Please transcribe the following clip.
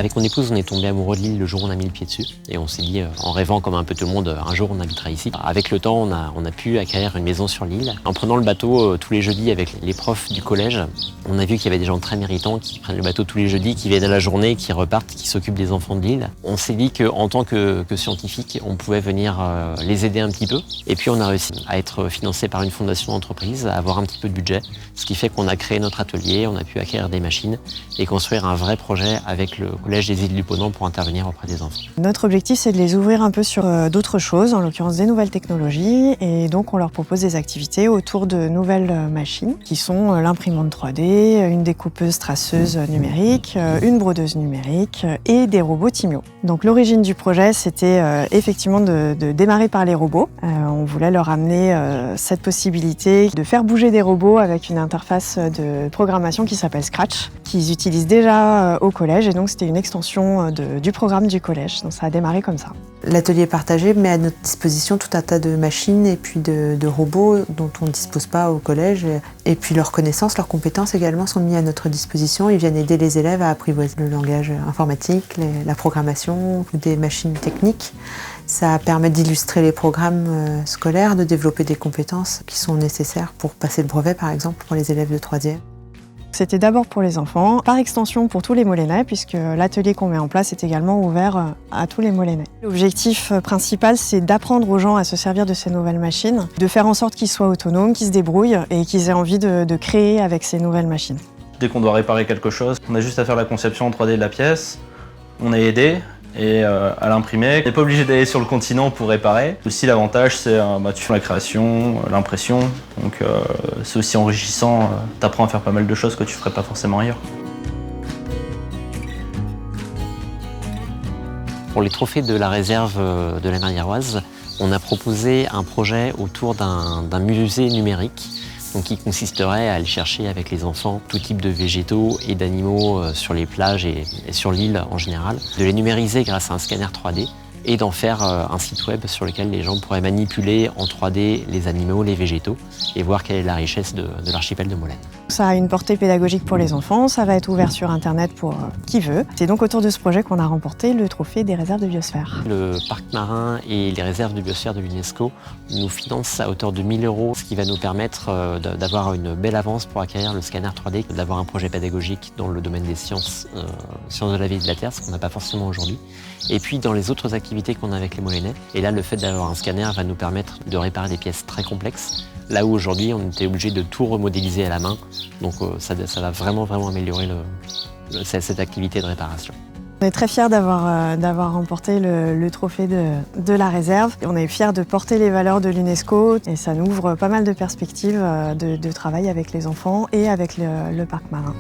Avec mon épouse, on est tombé amoureux de l'île le jour où on a mis le pied dessus. Et on s'est dit, en rêvant comme un peu tout le monde, un jour on habitera ici. Avec le temps, on a pu acquérir une maison sur l'île. En prenant le bateau tous les jeudis avec les profs du collège, on a vu qu'il y avait des gens très méritants qui prennent le bateau tous les jeudis, qui viennent à la journée, qui repartent, qui s'occupent des enfants de l'île. On s'est dit qu'en tant que scientifique, on pouvait venir les aider un petit peu. Et puis on a réussi à être financé par une fondation d'entreprise, à avoir un petit peu de budget, ce qui fait qu'on a créé notre atelier, on a pu acquérir des machines et construire un vrai projet avec le Collège des Îles du Ponant pour intervenir auprès des enfants. Notre objectif, c'est de les ouvrir un peu sur d'autres choses, en l'occurrence des nouvelles technologies, et donc on leur propose des activités autour de nouvelles machines qui sont l'imprimante 3D, une découpeuse traceuse numérique, une brodeuse numérique et des robots Timio. Donc l'origine du projet, c'était effectivement de démarrer par les robots. On voulait leur amener cette possibilité de faire bouger des robots avec une interface de programmation qui s'appelle Scratch, qu'ils utilisent déjà au collège, et donc c'était une extension du programme du collège. Donc ça a démarré comme ça. L'atelier partagé met à notre disposition tout un tas de machines et puis de robots dont on ne dispose pas au collège. Et puis leurs connaissances, leurs compétences également sont mises à notre disposition. Ils viennent aider les élèves à apprivoiser le langage informatique, la programmation ou des machines techniques. Ça permet d'illustrer les programmes scolaires, de développer des compétences qui sont nécessaires pour passer le brevet, par exemple, pour les élèves de 3e. C'était d'abord pour les enfants, par extension pour tous les Molénais, puisque l'atelier qu'on met en place est également ouvert à tous les Molénais. L'objectif principal, c'est d'apprendre aux gens à se servir de ces nouvelles machines, de faire en sorte qu'ils soient autonomes, qu'ils se débrouillent et qu'ils aient envie de créer avec ces nouvelles machines. Dès qu'on doit réparer quelque chose, on a juste à faire la conception en 3D de la pièce, on est aidé. Et à l'imprimer. On n'est pas obligé d'aller sur le continent pour réparer. Aussi l'avantage c'est tu fais la création, l'impression, donc c'est aussi enrichissant, t'apprends à faire pas mal de choses que tu ferais pas forcément ailleurs. Pour les trophées de la réserve de la mer Iroise, on a proposé un projet autour d'un musée numérique. Donc, qui consisterait à aller chercher avec les enfants tout type de végétaux et d'animaux sur les plages et sur l'île en général, de les numériser grâce à un scanner 3D et d'en faire un site web sur lequel les gens pourraient manipuler en 3D les animaux, les végétaux et voir quelle est la richesse de l'archipel de Molène. Ça a une portée pédagogique pour les enfants, ça va être ouvert sur Internet pour qui veut. C'est donc autour de ce projet qu'on a remporté le trophée des réserves de biosphère. Le parc marin et les réserves de biosphère de l'UNESCO nous financent à hauteur de 1 000 €, ce qui va nous permettre d'avoir une belle avance pour acquérir le scanner 3D, d'avoir un projet pédagogique dans le domaine des sciences de la vie et de la Terre, ce qu'on n'a pas forcément aujourd'hui. Et puis dans les autres activités qu'on a avec les Molénais, et là le fait d'avoir un scanner va nous permettre de réparer des pièces très complexes, là où aujourd'hui on était obligé de tout remodéliser à la main, donc ça va vraiment améliorer cette activité de réparation. On est très fiers d'avoir remporté le trophée de la réserve. On est fiers de porter les valeurs de l'UNESCO et ça nous ouvre pas mal de perspectives de travail avec les enfants et avec le parc marin.